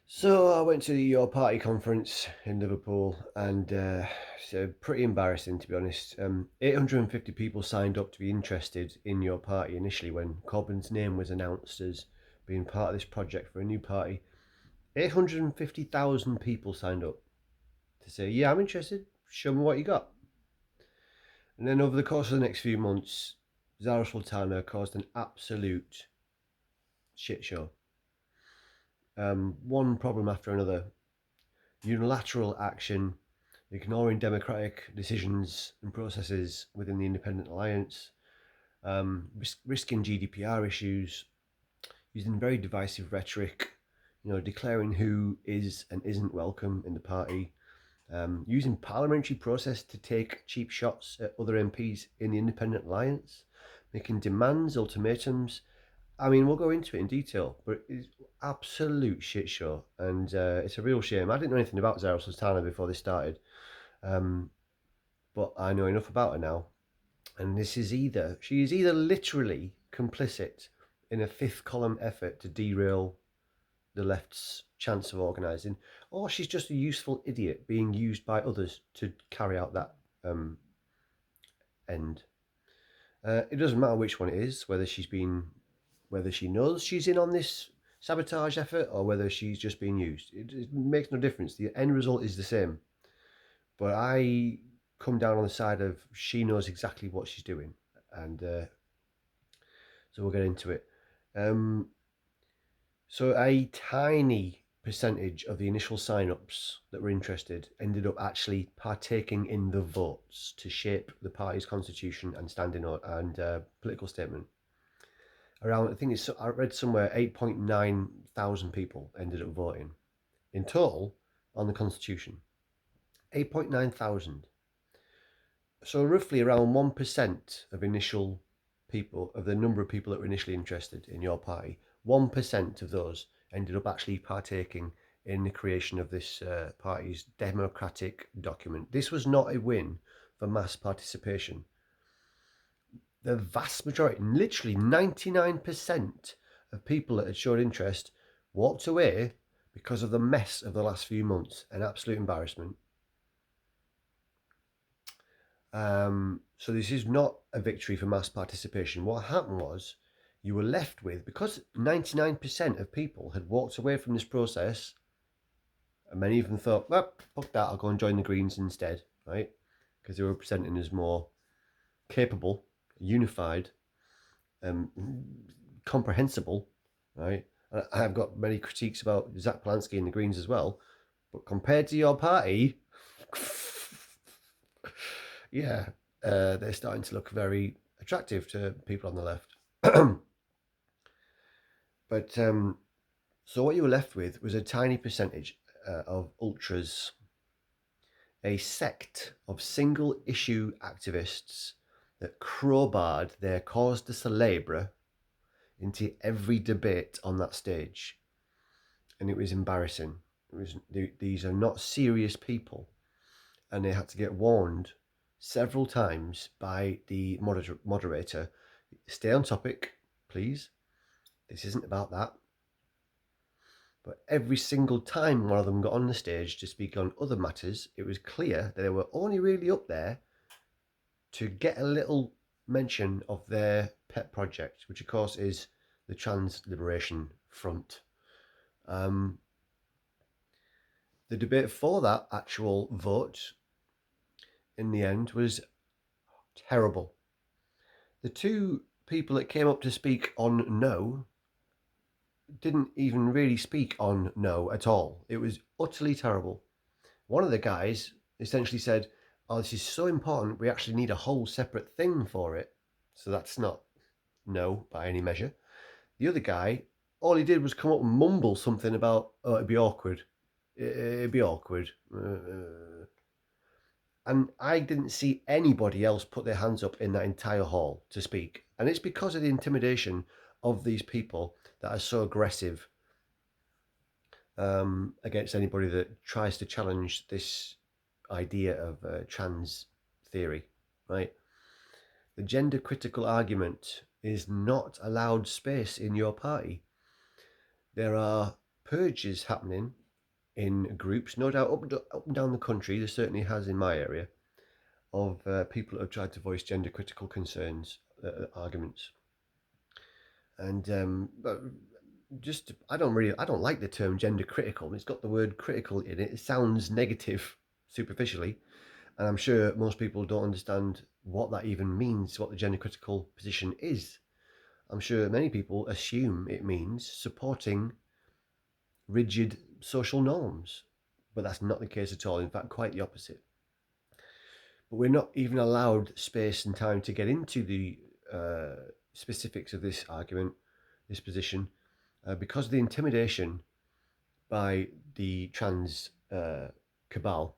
So I went to your party conference in Liverpool, and so pretty embarrassing to be honest. 850 people signed up to be interested in your party initially when Corbyn's name was announced as being part of this project for a new party. 850,000 people signed up to say, "Yeah, I'm interested. Show me what you got." And then over the course of the next few months, Zarah Sultana caused an absolute shit show. One problem after another, unilateral action, ignoring democratic decisions and processes within the independent alliance, risking GDPR issues, using very divisive rhetoric, declaring who is and isn't welcome in the party, using parliamentary process to take cheap shots at other MPs in the independent alliance, making demands, ultimatums. I mean, we'll go into it in detail, but it's absolute shit show, and it's a real shame. I didn't know anything about Zarah Sultana before this started, um, but I know enough about her now, and she is either literally complicit in a fifth column effort to derail the left's chance of organising, or she's just a useful idiot being used by others to carry out that end. It doesn't matter which one it is, whether she knows she's in on this sabotage effort or whether she's just being used. It makes no difference. The end result is the same. But I come down on the side of she knows exactly what she's doing, and so we'll get into it. Um, so a tiny percentage of the initial sign-ups that were interested ended up actually partaking in the votes to shape the party's constitution and standing and political statement. Around, I think I read somewhere 8.9 thousand people ended up voting in total on the constitution. 8.9 thousand. So roughly around 1% of initial people, of the number of people that were initially interested in your party, 1% of those ended up actually partaking in the creation of this party's democratic document. This was not a win for mass participation. The vast majority, literally 99% of people that had showed interest walked away because of the mess of the last few months. An absolute embarrassment. So this is not a victory for mass participation. What happened was you were left with, because 99% of people had walked away from this process, and many of them thought, well, fuck that, I'll go and join the Greens instead, right? Because they were presenting as more capable, unified, comprehensible, right? I've got many critiques about Zach Polanski and the Greens as well, but compared to your party, yeah, they're starting to look very attractive to people on the left. But so what you were left with was a tiny percentage of ultras, a sect of single issue activists that crowbarred their cause de celebre into every debate on that stage. And it was embarrassing. These are not serious people, and they had to get warned several times by the moderator. Stay on topic, please. This isn't about that. But every single time one of them got on the stage to speak on other matters, it was clear that they were only really up there to get a little mention of their pet project, which of course is the Trans Liberation Front. The debate for that actual vote in the end was terrible. The two people that came up to speak on no didn't even really speak on no at all. It was utterly terrible. One of the guys essentially said, oh, this is so important, we actually need a whole separate thing for it. So that's not no by any measure. The other guy, all he did was come up and mumble something about, oh, it'd be awkward. It'd be awkward. And I didn't see anybody else put their hands up in that entire hall to speak. And it's because of the intimidation of these people that are so aggressive against anybody that tries to challenge this idea of trans theory, right? The gender critical argument is not allowed space in your party. There are purges happening in groups, no doubt up and down the country. There certainly has in my area, of people who have tried to voice gender critical concerns, arguments. And but just I don't like the term gender critical. It's got the word critical in it. It sounds negative superficially, and I'm sure most people don't understand what that even means, what the gender critical position is. I'm sure many people assume it means supporting rigid social norms, but that's not the case at all. In fact, quite the opposite. But we're not even allowed space and time to get into the specifics of this argument, this position, because of the intimidation by the trans cabal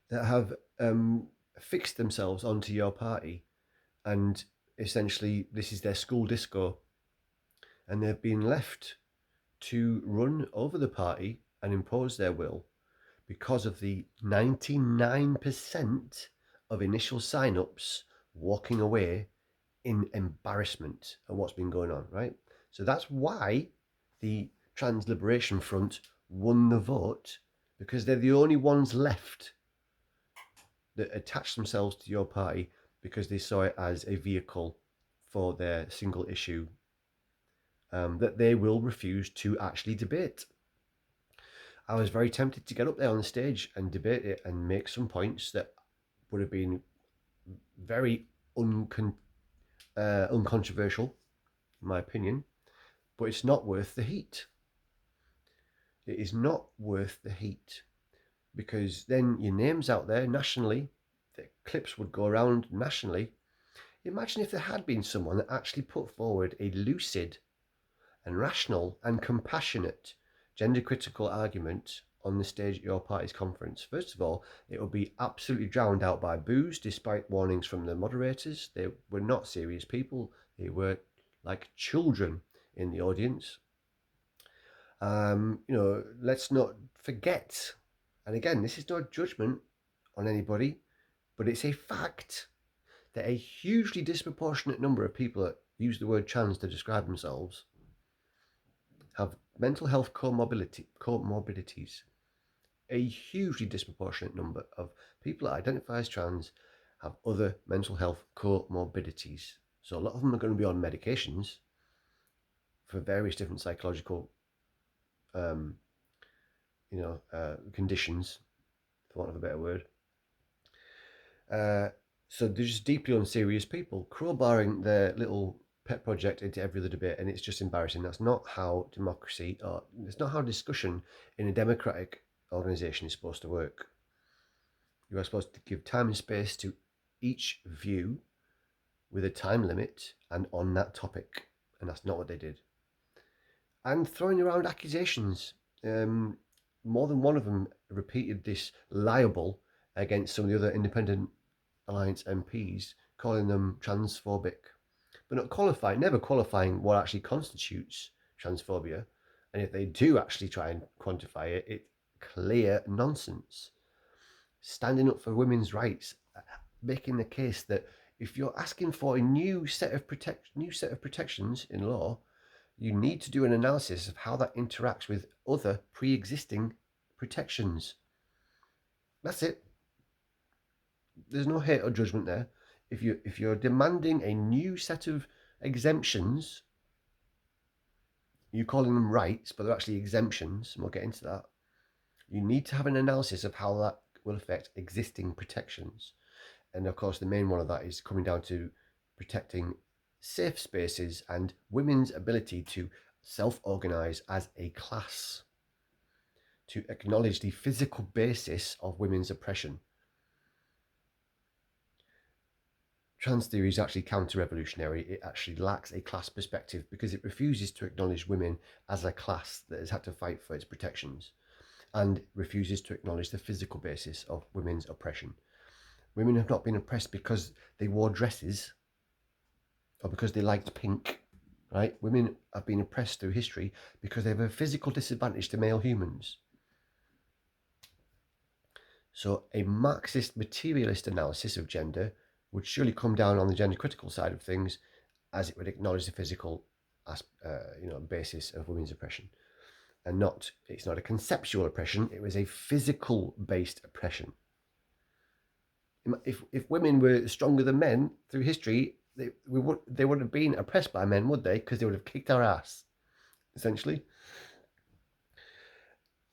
that have fixed themselves onto your party, and essentially this is their school disco, and they've been left to run over the party and impose their will because of the 99% of initial sign-ups walking away in embarrassment at what's been going on, right? So that's why the Trans Liberation Front won the vote, because they're the only ones left that attached themselves to your party because they saw it as a vehicle for their single issue that they will refuse to actually debate. I was very tempted to get up there on the stage and debate it and make some points that would have been very uncontroversial, in my opinion, but it's not worth the heat. It is not worth the heat, because then your name's out there nationally, the clips would go around nationally. Imagine if there had been someone that actually put forward a lucid and rational and compassionate gender critical argument on the stage at your party's conference. First of all, it would be absolutely drowned out by boos, despite warnings from the moderators. They were not serious people. They were like children in the audience. Let's not forget, and again, this is no judgment on anybody, but it's a fact that a hugely disproportionate number of people that use the word trans to describe themselves have mental health comorbidities. A hugely disproportionate number of people that identify as trans have other mental health comorbidities. So a lot of them are going to be on medications for various different psychological conditions, for want of a better word. So they're just deeply unserious people, crowbarring their little pet project into every other debate, and it's just embarrassing. That's not how democracy, or it's not how discussion in a democratic organisation is supposed to work. You are supposed to give time and space to each view with a time limit and on that topic, and that's not what they did. And throwing around accusations. More than one of them repeated this libel against some of the other Independent Alliance MPs, calling them transphobic, but never qualifying what actually constitutes transphobia. And if they do actually try and quantify it, it's clear nonsense. Standing up for women's rights, making the case that if you're asking for a new set of protections in law, you need to do an analysis of how that interacts with other pre-existing protections. That's it. There's no hate or judgment there. If you're demanding a new set of exemptions, you're calling them rights, but they're actually exemptions, and we'll get into that. You need to have an analysis of how that will affect existing protections. And of course, the main one of that is coming down to protecting safe spaces and women's ability to self-organise as a class, to acknowledge the physical basis of women's oppression. Trans theory is actually counter-revolutionary. It actually lacks a class perspective because it refuses to acknowledge women as a class that has had to fight for its protections, and refuses to acknowledge the physical basis of women's oppression. Women have not been oppressed because they wore dresses or because they liked pink, right? Women have been oppressed through history because they have a physical disadvantage to male humans. So a Marxist materialist analysis of gender would surely come down on the gender critical side of things, as it would acknowledge the physical basis of women's oppression. and it's not a conceptual oppression, it was a physical based oppression. If women were stronger than men through history, they would have been oppressed by men, would they? Because they would have kicked our ass, essentially.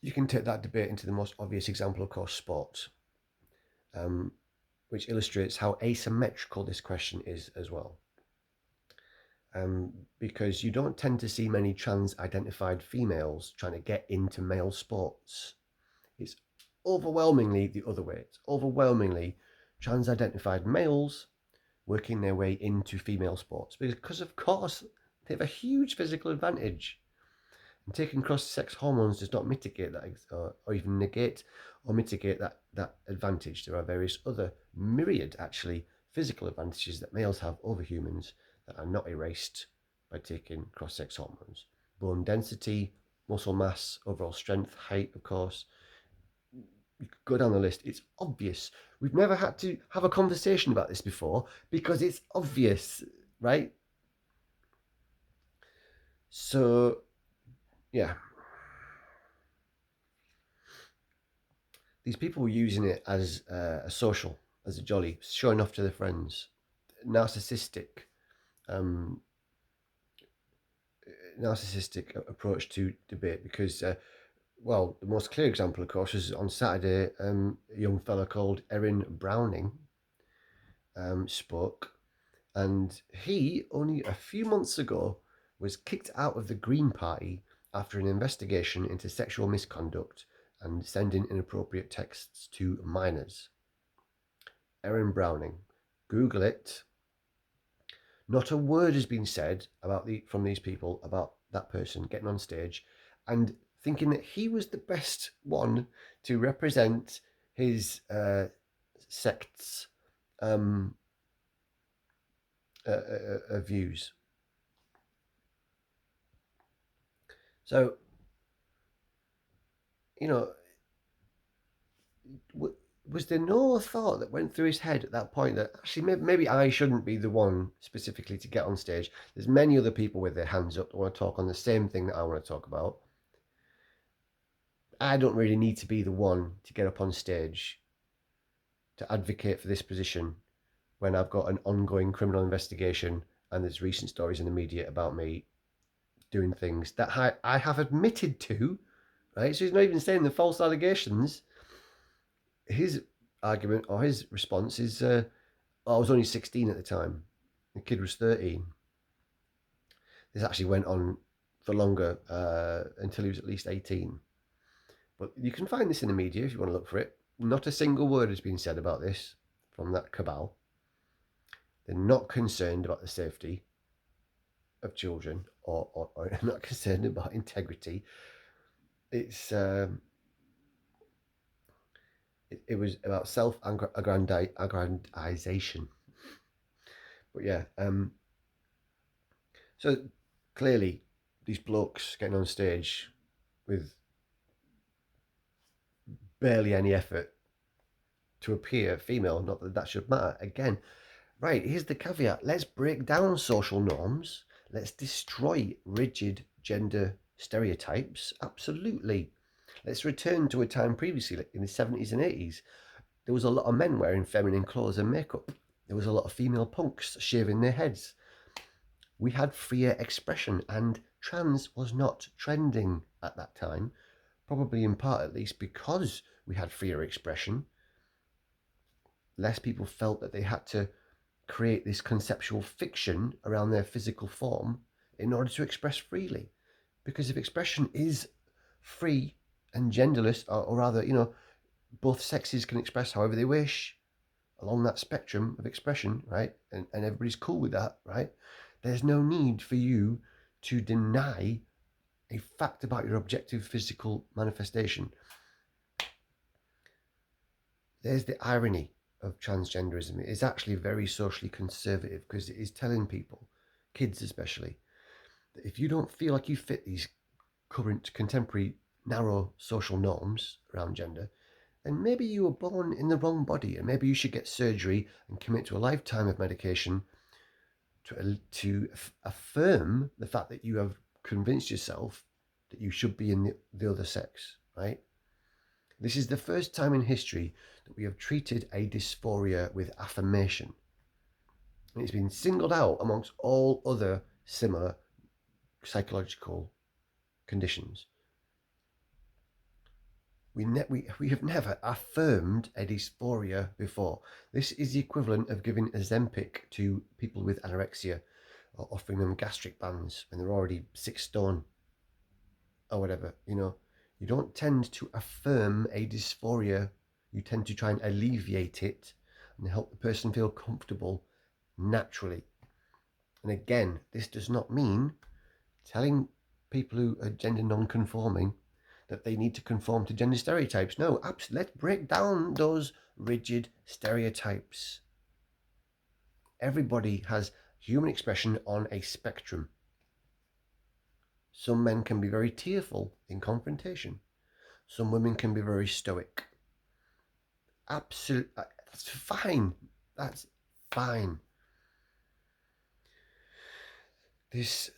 You can take that debate into the most obvious example, of course, sport, which illustrates how asymmetrical this question is as well. Because you don't tend to see many trans-identified females trying to get into male sports. It's overwhelmingly the other way. It's overwhelmingly trans-identified males working their way into female sports because, of course, they have a huge physical advantage. And taking cross-sex hormones does not mitigate that, or even negate or mitigate that advantage. There are various other myriad, actually, physical advantages that males have over humans that are not erased by taking cross-sex hormones. Bone density, muscle mass, overall strength, height, of course. You could go down the list. It's obvious. We've never had to have a conversation about this before because it's obvious, right? So, yeah. These people were using it as a social, as a jolly, showing off to their friends. Narcissistic approach to debate because, well, the most clear example, of course, was on Saturday. A young fella called Erin Browning spoke, and he, only a few months ago, was kicked out of the Green Party after an investigation into sexual misconduct and sending inappropriate texts to minors. Erin Browning. Google it. Not a word has been said from these people about that person getting on stage and thinking that he was the best one to represent his sect's views. So, you know, was there no thought that went through his head at that point that actually maybe I shouldn't be the one specifically to get on stage? There's many other people with their hands up that want to talk on the same thing that I want to talk about. I don't really need to be the one to get up on stage to advocate for this position when I've got an ongoing criminal investigation and there's recent stories in the media about me doing things that I have admitted to, right? So he's not even saying the false allegations. His argument or his response is, I was only 16 at the time. The kid was 13. This actually went on for longer, until he was at least 18. But you can find this in the media if you want to look for it. Not a single word has been said about this from that cabal. They're not concerned about the safety of children or not concerned about integrity. It's it was about self-aggrandization. But yeah, so clearly these blokes getting on stage with barely any effort to appear female, not that that should matter. Again, right, here's the caveat. Let's break down social norms. Let's destroy rigid gender stereotypes. Absolutely. Let's return to a time previously, like in the 70s and 80s. There was a lot of men wearing feminine clothes and makeup. There was a lot of female punks shaving their heads. We had freer expression, and trans was not trending at that time, probably in part at least because we had freer expression. Less people felt that they had to create this conceptual fiction around their physical form in order to express freely. Because if expression is free and genderless, or rather, both sexes can express however they wish along that spectrum of expression, right? And everybody's cool with that, right? There's no need for you to deny a fact about your objective physical manifestation. There's the irony of transgenderism. It is actually very socially conservative because it is telling people, kids especially, that if you don't feel like you fit these current contemporary narrow social norms around gender, then maybe you were born in the wrong body and maybe you should get surgery and commit to a lifetime of medication to affirm the fact that you have convinced yourself that you should be in the other sex, right? This is the first time in history that we have treated a dysphoria with affirmation. And it's been singled out amongst all other similar psychological conditions. We have never affirmed a dysphoria before. This is the equivalent of giving Ozempic to people with anorexia or offering them gastric bands when they're already 6 stone or whatever. You don't tend to affirm a dysphoria. You tend to try and alleviate it and help the person feel comfortable naturally. And again, this does not mean telling people who are gender non-conforming that they need to conform to gender stereotypes. No, let's break down those rigid stereotypes. Everybody has human expression on a spectrum. Some men can be very tearful in confrontation. Some women can be very stoic. Absolutely, that's fine. That's fine. This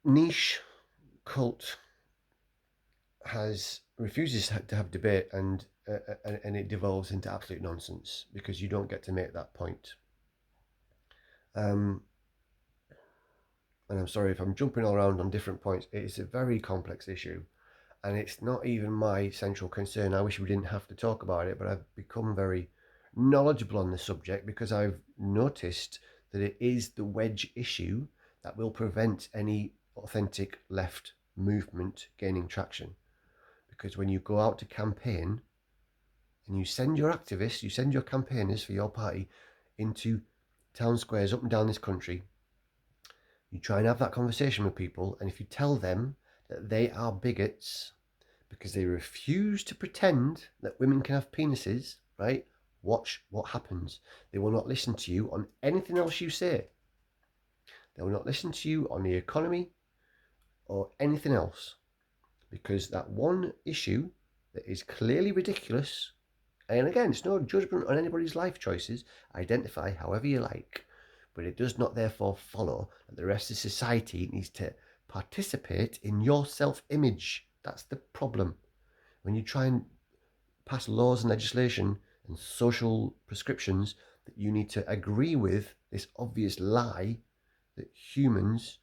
niche cult refuses to have debate, and it devolves into absolute nonsense because you don't get to make that point. And I'm sorry if I'm jumping all around on different points. It's a very complex issue, and it's not even my central concern. I wish we didn't have to talk about it, but I've become very knowledgeable on the subject because I've noticed that it is the wedge issue that will prevent any authentic left movement gaining traction. Because when you go out to campaign and you send your activists, you send your campaigners for your party into town squares up and down this country, you try and have that conversation with people, and if you tell them that they are bigots because they refuse to pretend that women can have penises, right? Watch what happens. They will not listen to you on anything else you say. They will not listen to you on the economy or anything else, because that one issue that is clearly ridiculous, and again, it's no judgment on anybody's life choices, identify however you like, but it does not therefore follow that the rest of society needs to participate in your self-image. That's the problem. When you try and pass laws and legislation and social prescriptions that you need to agree with this obvious lie that humans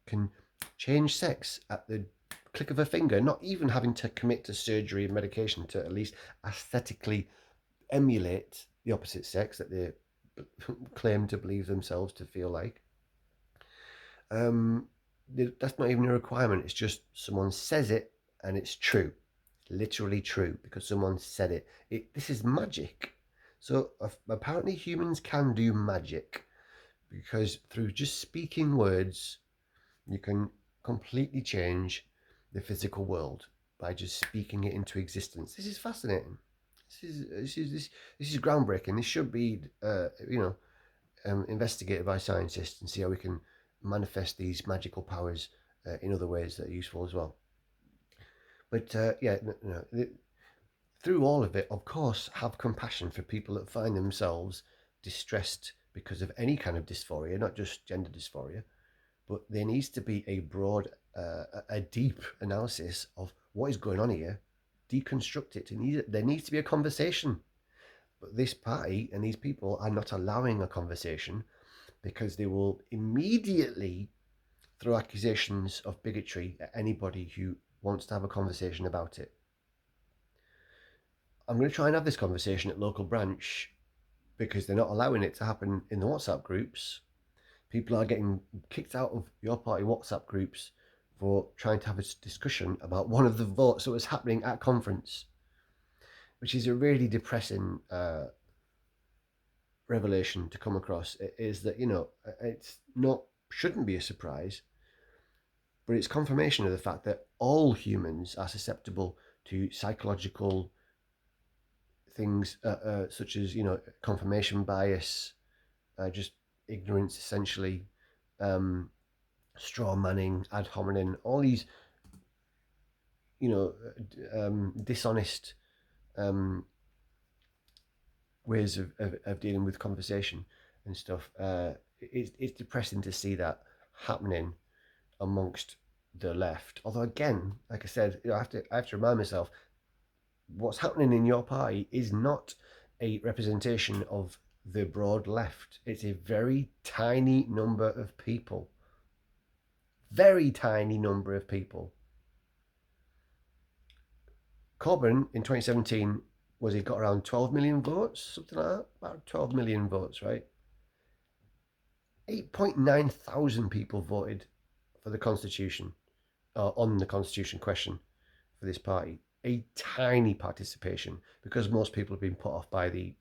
can change sex at the click of a finger, not even having to commit to surgery and medication to at least aesthetically emulate the opposite sex that they claim to believe themselves to feel like. That's not even a requirement. It's just someone says it and it's true. Literally true, because someone said it. This is magic. So apparently humans can do magic, because through just speaking words, you can completely change the physical world by just speaking it into existence. This is fascinating. This is groundbreaking. This should be, investigated by scientists and see how we can manifest these magical powers in other ways that are useful as well. But through all of it, of course, have compassion for people that find themselves distressed because of any kind of dysphoria, not just gender dysphoria. But there needs to be a broad, a deep analysis of what is going on here, deconstruct it. There needs to be a conversation. But this party and these people are not allowing a conversation because they will immediately throw accusations of bigotry at anybody who wants to have a conversation about it. I'm going to try and have this conversation at local branch because they're not allowing it to happen in the WhatsApp groups. People are getting kicked out of your party WhatsApp groups for trying to have a discussion about one of the votes that was happening at conference, which is a really depressing revelation to come across. It is that, shouldn't be a surprise, but it's confirmation of the fact that all humans are susceptible to psychological things such as, confirmation bias, just ignorance essentially, straw manning, ad hominem, all these, dishonest ways of dealing with conversation and stuff. It's depressing to see that happening amongst the left. Although again, like I said, I have to remind myself, what's happening in your party is not a representation of the broad left. It's a very tiny number of people. Very tiny number of people. Corbyn in 2017 was he got around 12 million votes, something like that, about 12 million votes, right? 8.9 thousand people voted for the Constitution, on the Constitution question for this party. A tiny participation because most people have been put off by the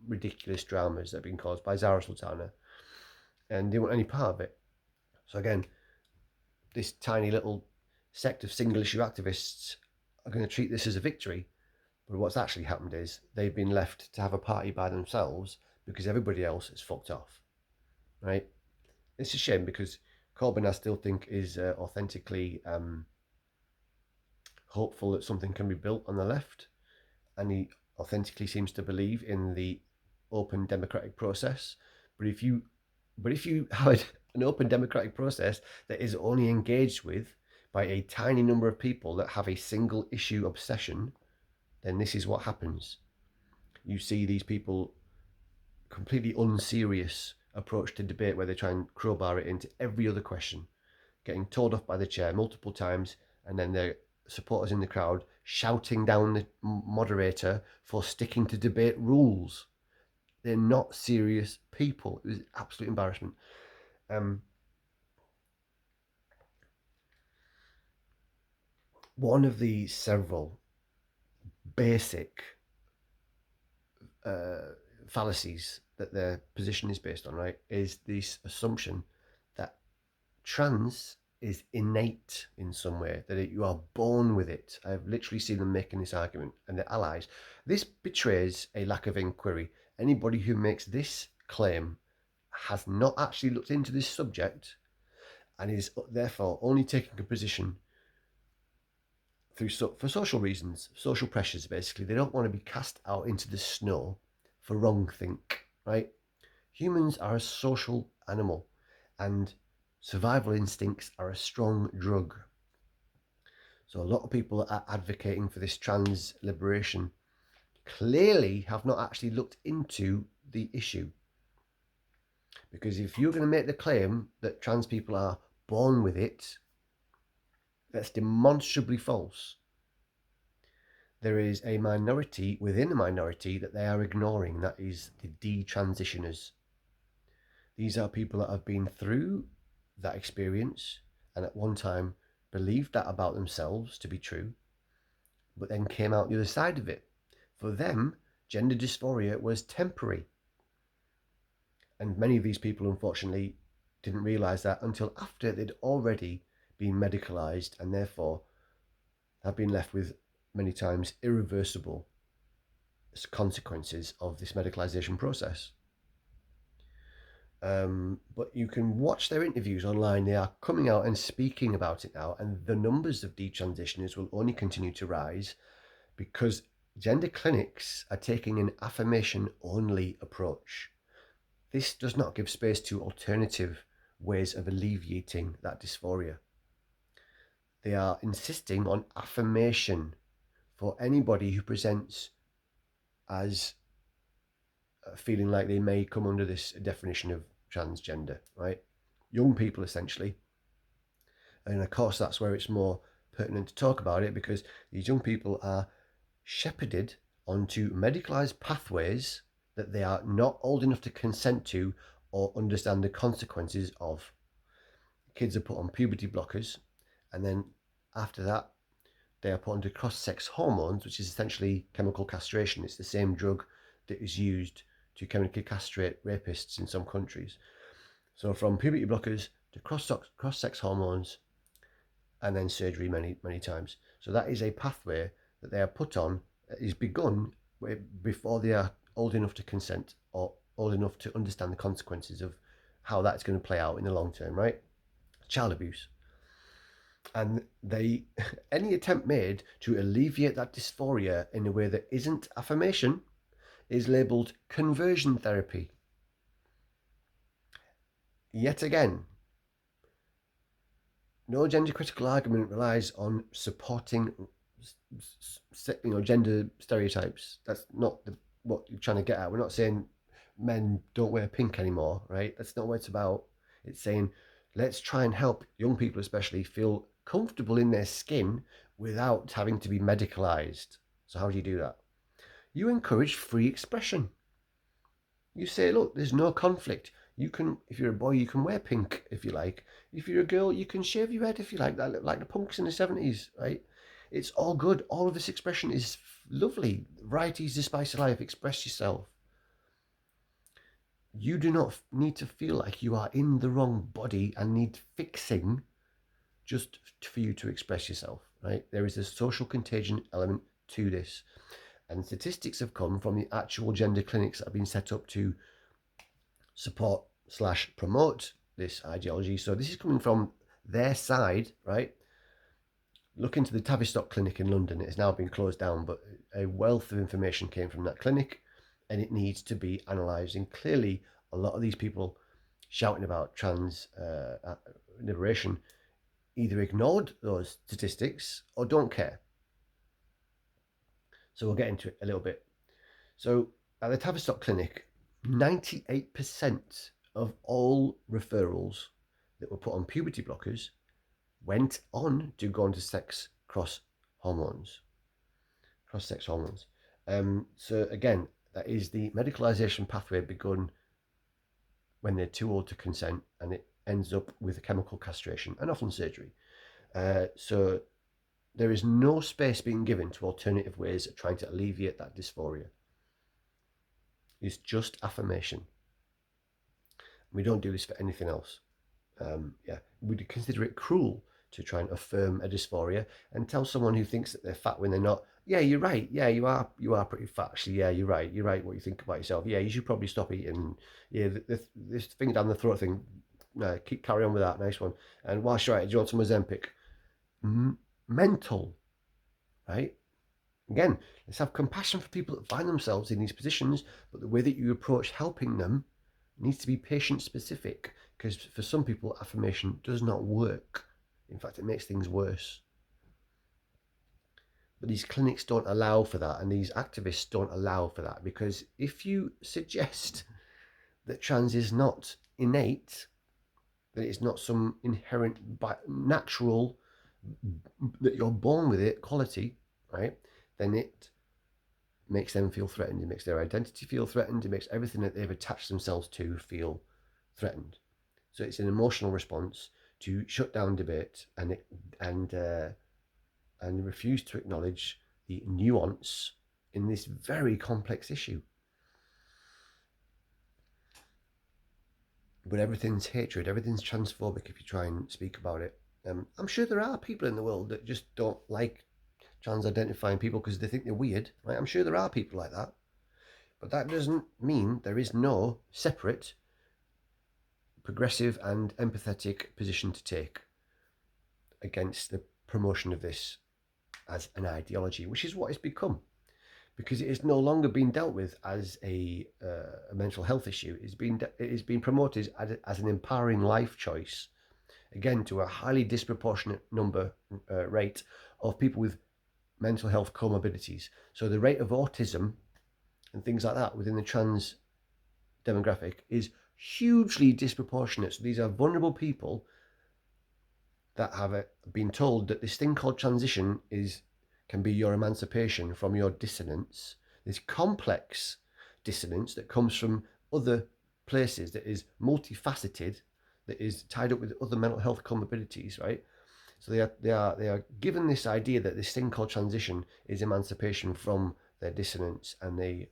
ridiculous dramas that have been caused by Zarah Sultana and they didn't want any part of it. So again, this tiny little sect of single issue activists are going to treat this as a victory. But what's actually happened is they've been left to have a party by themselves because everybody else is fucked off, right? It's a shame because Corbyn, I still think, is authentically hopeful that something can be built on the left, and he authentically seems to believe in the open democratic process. But if you have an open democratic process that is only engaged with by a tiny number of people that have a single issue obsession, then this is what happens. You see these people completely unserious approach to debate where they try and crowbar it into every other question, getting told off by the chair multiple times, and then their supporters in the crowd shouting down the moderator for sticking to debate rules. They're not serious people. It was an absolute embarrassment. One of the several basic fallacies that their position is based on, right, is this assumption that trans is innate in some way, that you are born with it. I've literally seen them making this argument and their allies. This betrays a lack of inquiry. Anybody who makes this claim has not actually looked into this subject and is therefore only taking a position for social reasons, social pressures. Basically, they don't want to be cast out into the snow for wrong think, right? Humans are a social animal, and survival instincts are a strong drug. So a lot of people that are advocating for this trans liberation clearly have not actually looked into the issue. Because if you're going to make the claim that trans people are born with it, that's demonstrably false. There is a minority within a minority that they are ignoring. That is the detransitioners. These are people that have been through that experience and at one time believed that about themselves to be true, but then came out the other side of it. For them, gender dysphoria was temporary. And many of these people, unfortunately, didn't realise that until after they'd already been medicalised and therefore have been left with many times irreversible consequences of this medicalisation process. But you can watch their interviews online. They are coming out and speaking about it now, and the numbers of detransitioners will only continue to rise because gender clinics are taking an affirmation-only approach. This does not give space to alternative ways of alleviating that dysphoria. They are insisting on affirmation for anybody who presents as feeling like they may come under this definition of transgender, right? Young people, essentially. And of course, that's where it's more pertinent to talk about it because these young people are shepherded onto medicalized pathways that they are not old enough to consent to or understand the consequences of. Kids are put on puberty blockers, and then after that, they are put onto cross-sex hormones, which is essentially chemical castration. It's the same drug that is used to chemically castrate rapists in some countries. So from puberty blockers to cross-sex hormones, and then surgery many times. So that is a pathway that they are put on, is begun before they are old enough to consent or old enough to understand the consequences of how that's going to play out in the long term, right? Child abuse. And any attempt made to alleviate that dysphoria in a way that isn't affirmation is labelled conversion therapy. Yet again, No gender critical argument relies on supporting, gender stereotypes. That's not what you're trying to get at. We're not saying men don't wear pink anymore, right? That's not what it's about. It's saying let's try and help young people, especially, feel comfortable in their skin without having to be medicalized. So how do you do that? You encourage free expression. You say, look, there's no conflict. You can, if you're a boy, you can wear pink if you like. If you're a girl, you can shave your head if you like. That look like the punks in the 70s, right? It's all good. All of this expression is lovely. Variety is the spice of life. Express yourself. You do not need to feel like you are in the wrong body and need fixing just for you to express yourself, right? There is a social contagion element to this. And statistics have come from the actual gender clinics that have been set up to support / promote this ideology. So this is coming from their side, right? Look into the Tavistock Clinic in London. It has now been closed down, but a wealth of information came from that clinic, and it needs to be analysed. And clearly, a lot of these people shouting about trans liberation either ignored those statistics or don't care. So we'll get into it a little bit. So at the Tavistock Clinic, 98% of all referrals that were put on puberty blockers went on to go into sex cross sex hormones. So again, that is the medicalization pathway begun when they're too old to consent, and it ends up with chemical castration and often surgery. So there is no space being given to alternative ways of trying to alleviate that dysphoria. It's just affirmation. We don't do this for anything else. We'd consider it cruel to try and affirm a dysphoria and tell someone who thinks that they're fat when they're not, yeah, you're right. Yeah, you are pretty fat. Actually, yeah, you're right. You're right what you think about yourself. Yeah, you should probably stop eating. Yeah, this thing down the throat thing, carry on with that. Nice one. And whilst you're at it, do you want some Ozempic? Mental, right? Again, let's have compassion for people that find themselves in these positions, but the way that you approach helping them needs to be patient specific, because for some people, affirmation does not work. In fact, it makes things worse. But these clinics don't allow for that, and these activists don't allow for that, because if you suggest that trans is not innate, that it's not some inherent natural, that you're born with it quality, right, then it makes them feel threatened. It makes their identity feel threatened. It makes everything that they've attached themselves to feel threatened. So it's an emotional response to shut down debate and refuse to acknowledge the nuance in this very complex issue. But everything's hatred, everything's transphobic if you try and speak about it. I'm sure there are people in the world that just don't like trans identifying people because they think they're weird, right? I'm sure there are people like that. But that doesn't mean there is no separate, progressive and empathetic position to take against the promotion of this as an ideology, which is what it's become, because it is no longer being dealt with as a mental health issue. It is being promoted as an empowering life choice, again, to a highly disproportionate rate of people with mental health comorbidities. So the rate of autism and things like that within the trans demographic is hugely disproportionate. So these are vulnerable people that have been told that this thing called transition can be your emancipation from your dissonance, this complex dissonance that comes from other places, that is multifaceted, that is tied up with other mental health comorbidities, right? So they are given this idea that this thing called transition is emancipation from their dissonance, and they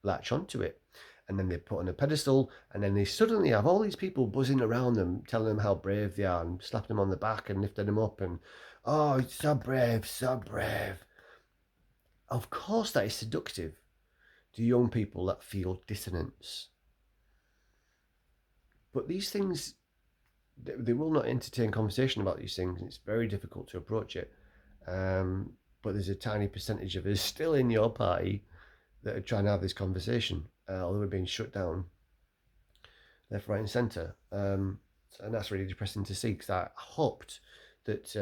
latch onto it. And then they put on a pedestal, and then they suddenly have all these people buzzing around them, telling them how brave they are, and slapping them on the back and lifting them up, and oh, so brave, so brave. Of course, that is seductive to young people that feel dissonance. But these things, they will not entertain conversation about these things. It's very difficult to approach it. But there's a tiny percentage of us still in your party that are trying to have this conversation, although we're being shut down left, right, and centre. And that's really depressing to see, because I hoped that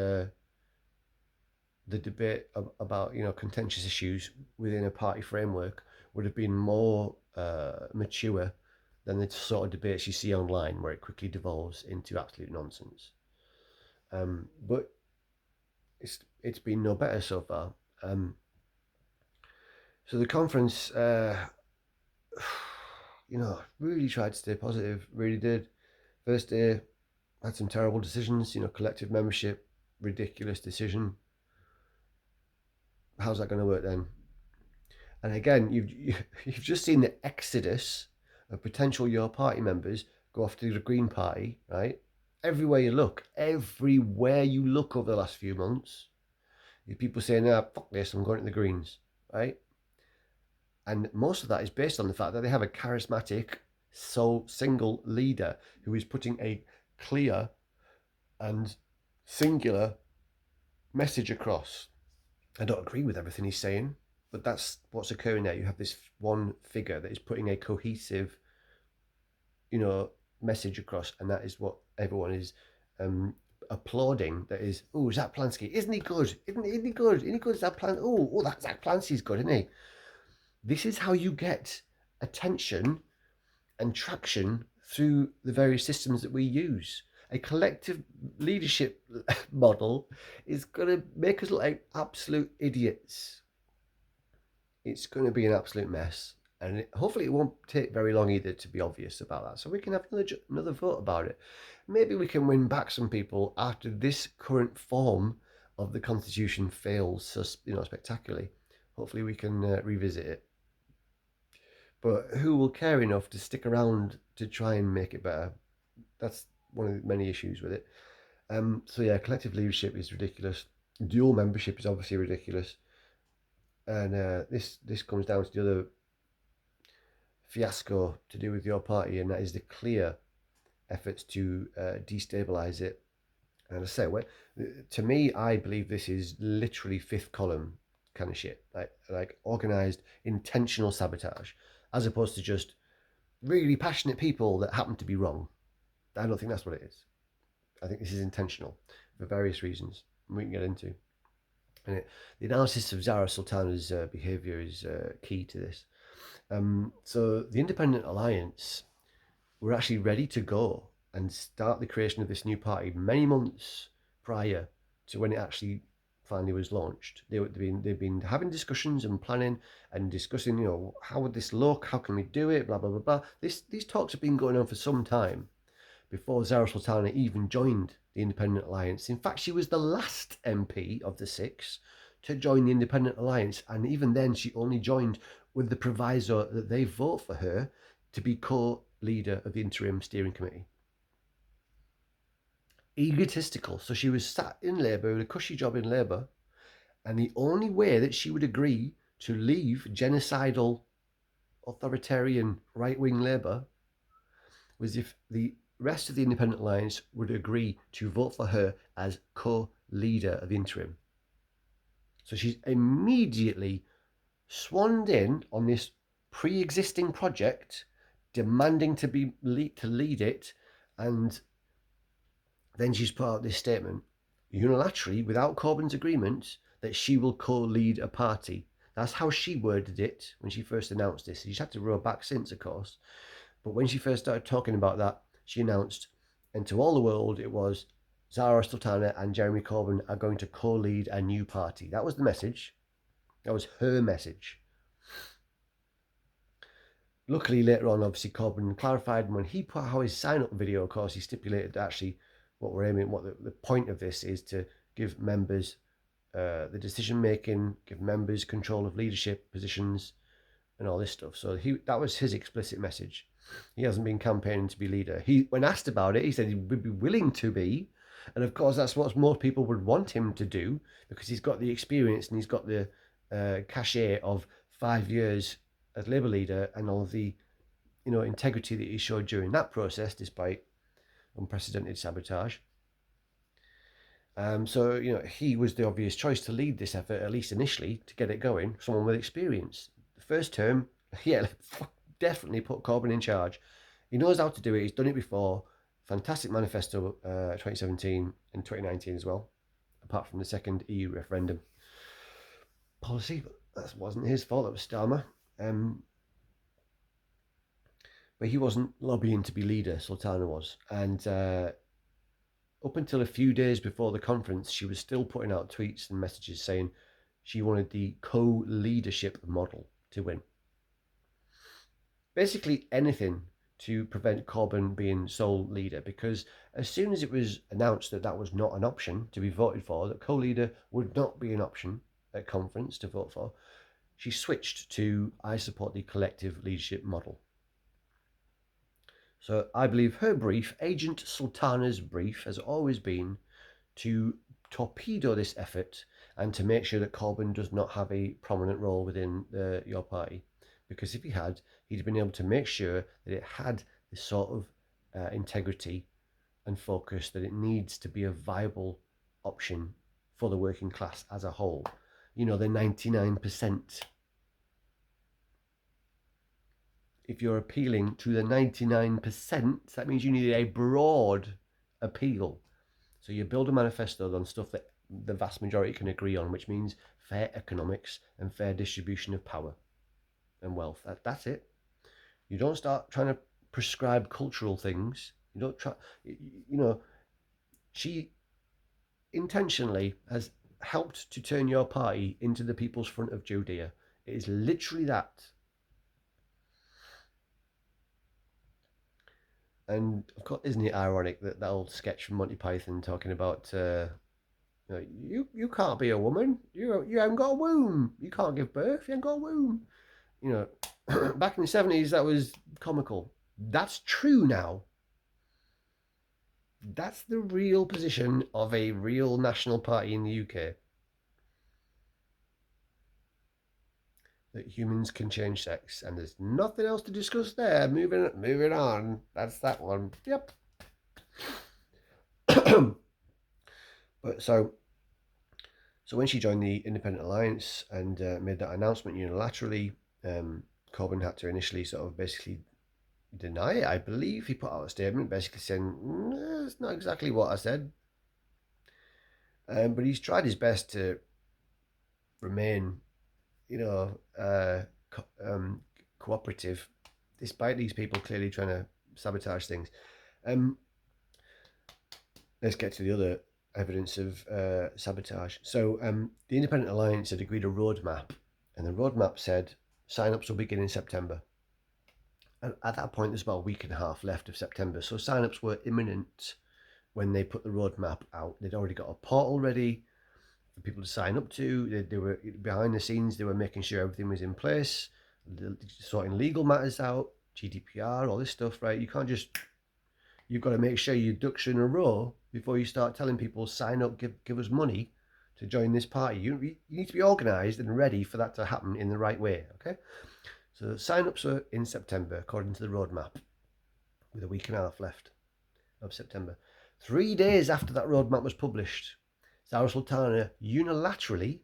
the debate about contentious issues within a party framework would have been more mature than the sort of debates you see online, where it quickly devolves into absolute nonsense. But it's been no better so far. So the conference, really tried to stay positive. Really did. First day had some terrible decisions. Collective membership, ridiculous decision. How's that going to work then? And again, you've just seen the exodus of potential your party members go off to the Green Party, right? Everywhere you look over the last few months, you people saying, fuck this, I'm going to the Greens, right? And most of that is based on the fact that they have a charismatic, single leader who is putting a clear and singular message across. I don't agree with everything he's saying, but that's what's occurring there. You have this one figure that is putting a cohesive, message across, and that is what everyone is applauding. That is, oh, Zach Plansky, isn't he good? Isn't he good? Isn't he good, Zach Plansky? Oh, that Zach Plansky's good, isn't he? This is how you get attention and traction through the various systems that we use. A collective leadership model is going to make us look like absolute idiots. It's going to be an absolute mess. And hopefully it won't take very long either to be obvious about that. So we can have another vote about it. Maybe we can win back some people after this current form of the Constitution fails so spectacularly. Hopefully we can revisit it. But who will care enough to stick around to try and make it better? That's one of the many issues with it. So yeah, collective leadership is ridiculous. Dual membership is obviously ridiculous. And this comes down to the other fiasco to do with your party, and that is the clear efforts to destabilize it. And I say, to me, I believe this is literally fifth column kind of shit, like organized, intentional sabotage, as opposed to just really passionate people that happen to be wrong. I don't think that's what it is. I think this is intentional for various reasons we can get into. And the analysis of Zarah Sultana's behaviour is key to this. So the Independent Alliance were actually ready to go and start the creation of this new party many months prior to when it actually finally was launched. They've been having discussions and planning and discussing, how would this look? How can we do it? Blah, blah, blah, blah. These talks have been going on for some time before Zarah Sultana even joined the Independent Alliance. In fact, she was the last MP of the 6 to join the Independent Alliance. And even then, she only joined with the proviso that they vote for her to be co-leader of the interim steering committee. Egotistical. So she was sat in Labour with a cushy job in Labour, and the only way that she would agree to leave genocidal, authoritarian, right-wing Labour was if the rest of the Independent Alliance would agree to vote for her as co-leader of the interim. So she's immediately swanned in on this pre-existing project, demanding to lead it, and then she's put out this statement unilaterally, without Corbyn's agreement, that she will co-lead a party. That's how she worded it when she first announced this. She's had to row back since, of course. But when she first started talking about that, she announced, and to all the world, it was Zarah Sultana and Jeremy Corbyn are going to co-lead a new party. That was the message. That was her message. Luckily, later on, obviously, Corbyn clarified, and when he put out his sign-up video, of course, he stipulated actually what the point of this is to give members the decision-making, give members control of leadership positions and all this stuff. So that was his explicit message. He hasn't been campaigning to be leader. When asked about it, he said he would be willing to be. And of course, that's what most people would want him to do, because he's got the experience and he's got the cachet of 5 years as Labour leader and all of the integrity that he showed during that process, despite unprecedented sabotage. So he was the obvious choice to lead this effort, at least initially, to get it going. Someone with experience. The first term, definitely put Corbyn in charge. He knows how to do it. He's done it before. Fantastic manifesto, 2017 and 2019 as well, apart from the second EU referendum policy. But that wasn't his fault, that was Starmer. But he wasn't lobbying to be leader, Sultana was. And up until a few days before the conference, she was still putting out tweets and messages saying she wanted the co-leadership model to win. Basically anything to prevent Corbyn being sole leader, because as soon as it was announced that that was not an option to be voted for, that co-leader would not be an option at conference to vote for, she switched to I support the collective leadership model. So I believe her brief, Agent Sultana's brief, has always been to torpedo this effort and to make sure that Corbyn does not have a prominent role within your party. Because if he had, he'd been able to make sure that it had the sort of integrity and focus that it needs to be a viable option for the working class as a whole. You know, the 99%. If you're appealing to the 99%, that means you need a broad appeal. So you build a manifesto on stuff that the vast majority can agree on, which means fair economics and fair distribution of power and wealth. That's it. You don't start trying to prescribe cultural things. You don't try, she intentionally has helped to turn your party into the People's Front of Judea. It is literally that. And of course, isn't it ironic that old sketch from Monty Python talking about you can't be a woman, you haven't got a womb, you can't give birth, you haven't got a womb. Back in the 70s that was comical. That's true now. That's the real position of a real national party in the UK. That humans can change sex, and there's nothing else to discuss there. Moving on. That's that one. Yep. But so when she joined the Independent Alliance and made that announcement unilaterally, Corbyn had to initially sort of basically deny it. I believe he put out a statement basically saying, it's not exactly what I said. But he's tried his best to remain, cooperative, despite these people clearly trying to sabotage things. Let's get to the other evidence of sabotage. So the Independent Alliance had agreed a roadmap, and the roadmap said sign-ups will begin in September. And at that point, there's about a week and a half left of September. So sign-ups were imminent when they put the roadmap out. They'd already got a portal ready for people to sign up to. They were behind the scenes. They were making sure everything was in place, sorting legal matters out, GDPR, all this stuff, right? You can't just... You've got to make sure your ducks are in a row before you start telling people, sign up, give us money to join this party. You need to be organised and ready for that to happen in the right way, okay? So sign-ups are in September, according to the roadmap, with a week and a half left of September. 3 days after that roadmap was published, Zarah Sultana unilaterally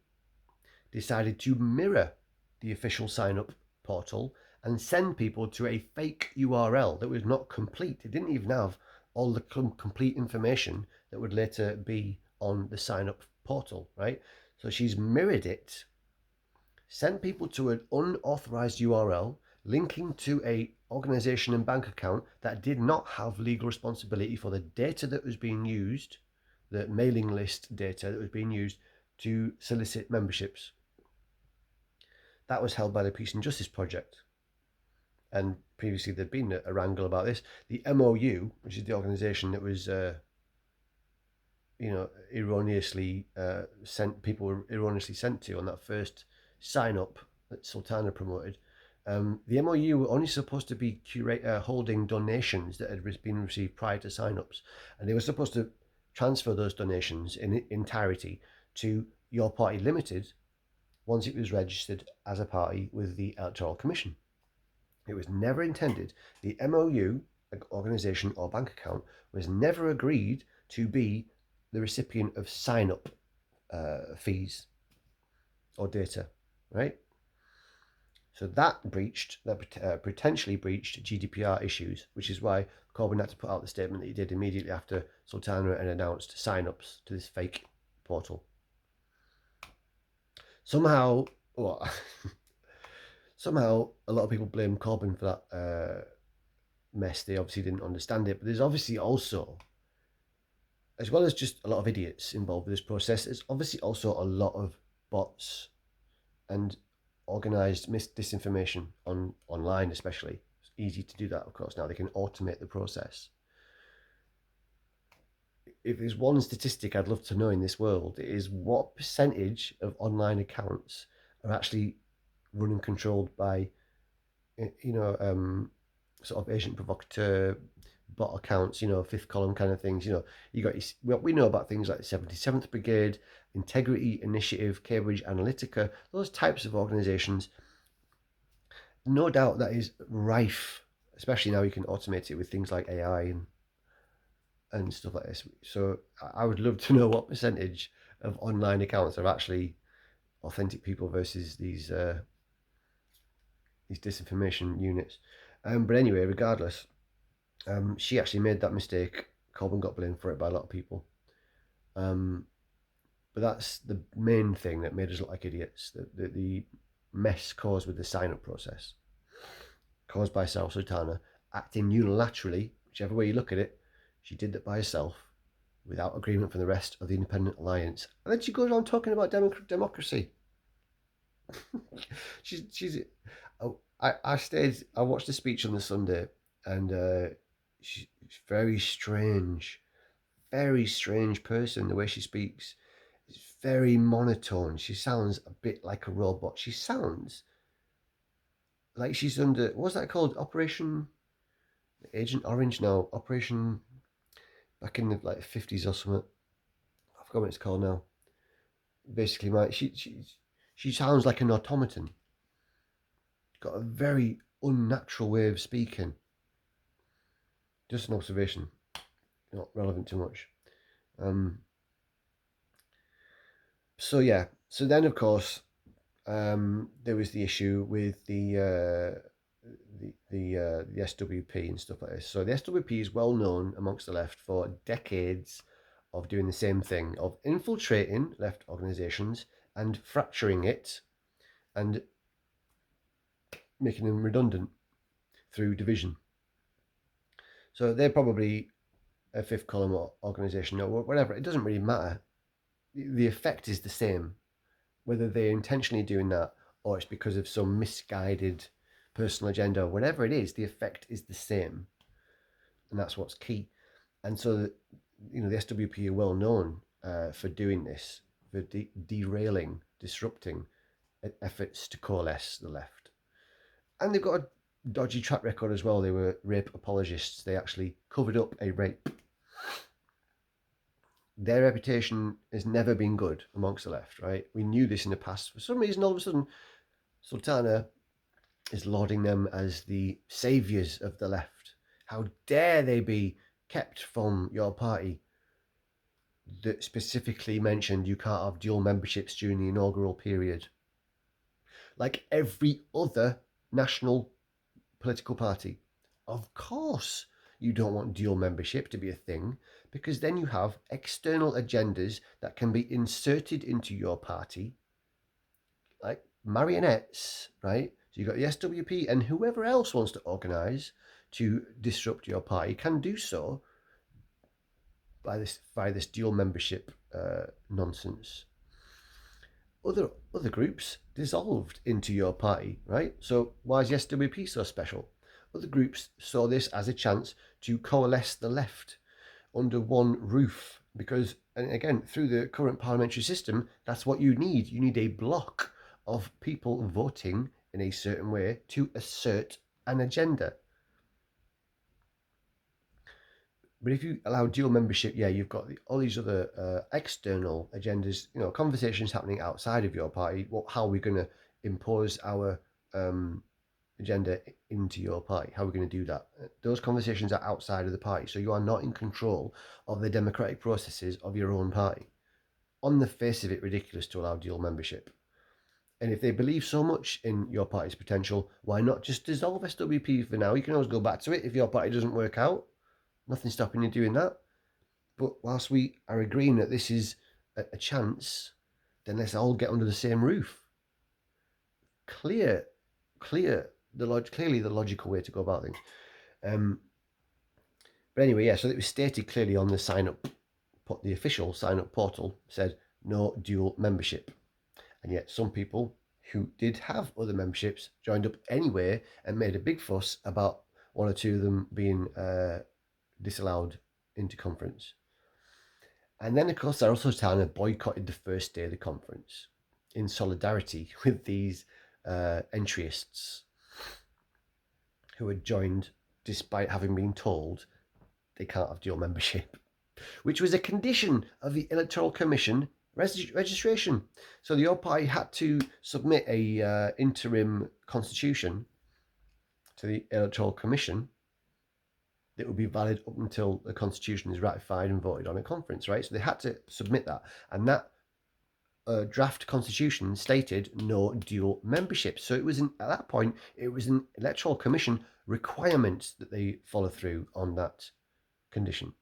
decided to mirror the official sign-up portal and send people to a fake URL that was not complete. It didn't even have all the complete information that would later be on the sign-up portal, right? So she's mirrored it, sent people to an unauthorized URL linking to a organization and bank account that did not have legal responsibility for the data that was being used, the mailing list data that was being used to solicit memberships. That was held by the Peace and Justice Project. And previously there'd been a wrangle about this. The MOU, which is the organization that was erroneously sent to on that first sign up that Sultana promoted. The MOU were only supposed to be holding donations that had been received prior to sign-ups, and they were supposed to transfer those donations in entirety to Your Party Limited once it was registered as a party with the Electoral Commission. It was never intended. The MOU, organisation or bank account, was never agreed to be the recipient of sign-up fees or data, right? So that potentially breached GDPR issues, which is why Corbyn had to put out the statement that he did immediately after Sultana had announced sign-ups to this fake portal. Somehow, well, somehow a lot of people blame Corbyn for that mess. They obviously didn't understand it, but there's obviously also, as well as just a lot of idiots involved with this process, there's obviously also a lot of bots and organized disinformation online, especially. It's easy to do that, of course. Now they can automate the process. If there's one statistic I'd love to know in this world, it is what percentage of online accounts are actually run and controlled by, sort of agent provocateur bot accounts, fifth column kind of things. You got what we know about things like the 77th Brigade, Integrity Initiative, Cambridge Analytica, those types of organizations. No doubt that is rife, especially now you can automate it with things like AI and stuff like this. So I would love to know what percentage of online accounts are actually authentic people versus these disinformation units. But anyway, regardless, she actually made that mistake. Corbyn got blamed for it by a lot of people. But that's the main thing that made us look like idiots. The mess caused with the sign-up process, caused by Sultana, acting unilaterally, whichever way you look at it. She did that by herself, without agreement from the rest of the Independent Alliance. And then she goes on talking about democracy. she's. I watched the speech on the Sunday, and she's very strange person. The way she speaks, it's very monotone. She sounds a bit like a robot. She sounds like she's under, what's that called? Operation Agent Orange now. Operation back in the 50s or something. I forgot what it's called now. Basically, she sounds like an automaton. Got a very unnatural way of speaking. Just an observation, not relevant too much. So yeah. So then, of course, there was the issue with the SWP and stuff like this. So the SWP is well known amongst the left for decades of doing the same thing, of infiltrating left organisations and fracturing it and making them redundant through division. So they're probably a fifth column organisation or whatever. It doesn't really matter. The effect is the same, whether they're intentionally doing that or it's because of some misguided personal agenda, whatever it is, the effect is the same. And that's what's key. And so, the SWP are well known for doing this, for derailing, disrupting efforts to coalesce the left. And they've got a dodgy track record as well. They were rape apologists. They actually covered up a rape. Their reputation has never been good amongst the left, right? We knew this in the past. For some reason, all of a sudden, Sultana is lauding them as the saviours of the left. How dare they be kept from your party that specifically mentioned you can't have dual memberships during the inaugural period. Like every other national political party. Of course, you don't want dual membership to be a thing, because then you have external agendas that can be inserted into your party, like marionettes, right? So you've got the SWP and whoever else wants to organise to disrupt your party can do so by this dual membership nonsense. Other groups dissolved into your party, right? So why is the SWP so special? Other groups saw this as a chance to coalesce the left under one roof, because, and again, through the current parliamentary system, that's what you need. You need a block of people voting in a certain way to assert an agenda. But if you allow dual membership, yeah, you've got all these other external agendas, conversations happening outside of your party. How are we going to impose our agenda into your party? How are we going to do that? Those conversations are outside of the party. So you are not in control of the democratic processes of your own party. On the face of it, ridiculous to allow dual membership. And if they believe so much in your party's potential, why not just dissolve SWP for now? You can always go back to it if your party doesn't work out. Nothing's stopping you doing that. But whilst we are agreeing that this is a chance, then let's all get under the same roof. Clearly the logical way to go about things. But anyway, yeah, so it was stated clearly on the sign up, the official sign up portal said no dual membership. And yet some people who did have other memberships joined up anyway and made a big fuss about one or two of them being disallowed into conference. And then, of course, Zarah Sultana boycotted the first day of the conference in solidarity with these entryists who had joined despite having been told they can't have dual membership, which was a condition of the Electoral Commission registration. So the All Party had to submit a interim constitution to the Electoral Commission that would be valid up until the constitution is ratified and voted on at conference, right? So they had to submit that. And that draft constitution stated no dual membership. So it was at that point, it was an Electoral Commission requirement that they follow through on that condition.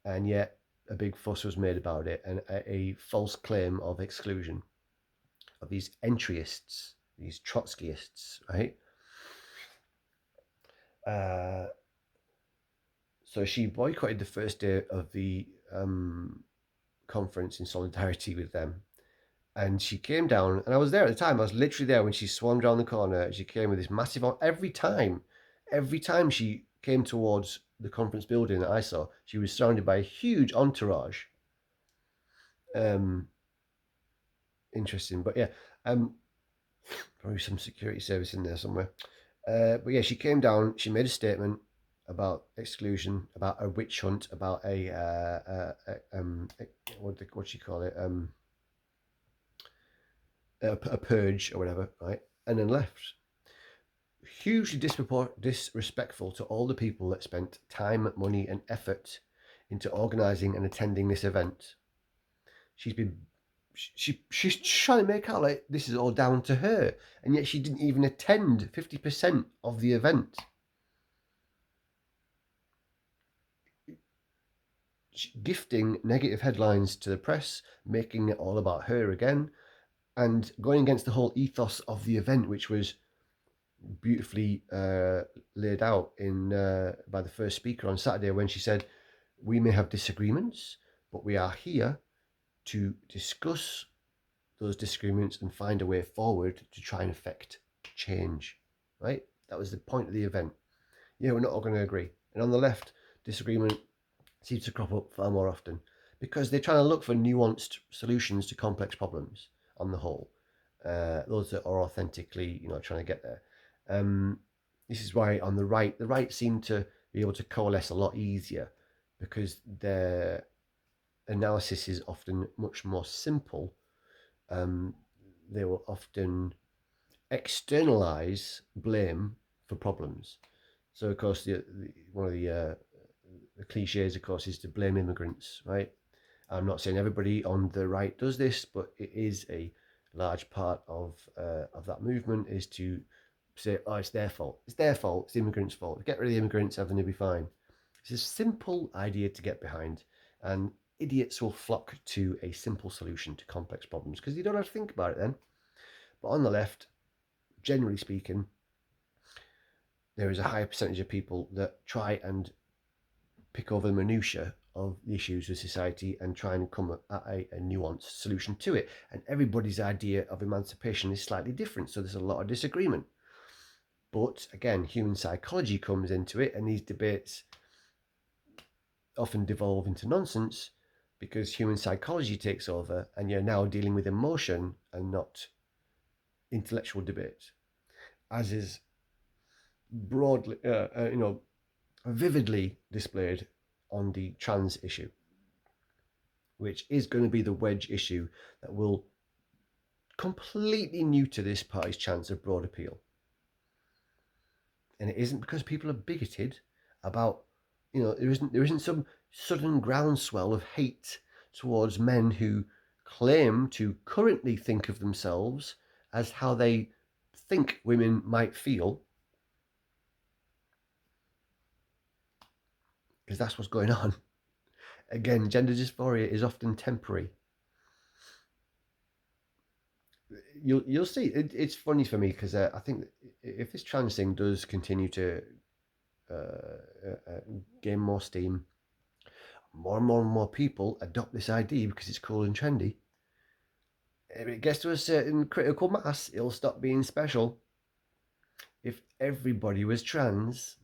And yet a big fuss was made about it and a false claim of exclusion of these entryists, these Trotskyists, right? So she boycotted the first day of the conference in solidarity with them. And she came down, and I was there at the time. I was literally there when she swung around the corner. She came with this massive, every time she came towards the conference building that I saw, she was surrounded by a huge entourage. Interesting, but yeah, probably some security service in there somewhere. But yeah, she came down, she made a statement about exclusion, about a witch hunt, about what do you call it? A purge or whatever, right? And then left. Hugely disrespectful to all the people that spent time, money, and effort into organising and attending this event. She's trying to make out like this is all down to her, and yet she didn't even attend 50% of the event. Gifting negative headlines to the press, making it all about her again, and going against the whole ethos of the event, which was beautifully laid out by the first speaker on Saturday when she said, "We may have disagreements, but we are here to discuss those disagreements and find a way forward to try and affect change." Right? That was the point of the event. Yeah, we're not all going to agree. And on the left, disagreement seems to crop up far more often because they're trying to look for nuanced solutions to complex problems on the whole. Those that are authentically, trying to get there. This is why on the right seem to be able to coalesce a lot easier because their analysis is often much more simple. They will often externalize blame for problems. So of course, one of the cliches, of course, is to blame immigrants, right? I'm not saying everybody on the right does this, but it is a large part of that movement is to say, oh, it's their fault. It's their fault. It's the immigrants' fault. Get rid of the immigrants, everything will be fine. It's a simple idea to get behind, and idiots will flock to a simple solution to complex problems because you don't have to think about it then. But on the left, generally speaking, there is a higher percentage of people that try and pick over the minutiae of the issues of society and try and come at a nuanced solution to it. And everybody's idea of emancipation is slightly different, so there's a lot of disagreement. But again, human psychology comes into it, and these debates often devolve into nonsense because human psychology takes over, and you're now dealing with emotion and not intellectual debate, as is broadly, vividly displayed on the trans issue, which is going to be the wedge issue that will completely neuter this party's chance of broad appeal. And it isn't because people are bigoted about, there isn't some sudden groundswell of hate towards men who claim to currently think of themselves as how they think women might feel, because that's what's going on. Again, gender dysphoria is often temporary. You'll see. It's funny for me because I think if this trans thing does continue to gain more steam, more people adopt this ID because it's cool and trendy. If it gets to a certain critical mass, it'll stop being special. If everybody was trans,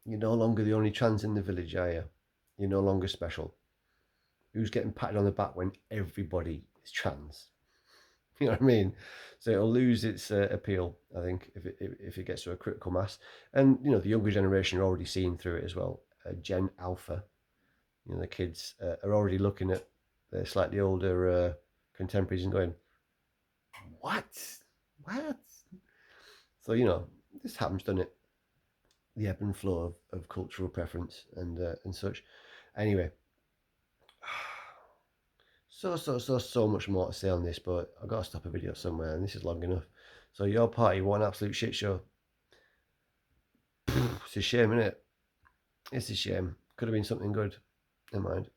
you're no longer the only trans in the village, are you? You're no longer special. Who's getting patted on the back when everybody is trans? You know what I mean? So it'll lose its appeal, I think, if it gets to a critical mass. And you know, the younger generation are already seeing through it as well. Gen Alpha, you know, the kids are already looking at their slightly older contemporaries and going, "What? What?" So you know, this happens, doesn't it? The ebb and flow of cultural preference and such. Anyway, so much more to say on this, but I've got to stop a video somewhere, and this is long enough. So your party, what an absolute shit show. It's a shame, isn't it? It's a shame. Could have been something good. Never mind.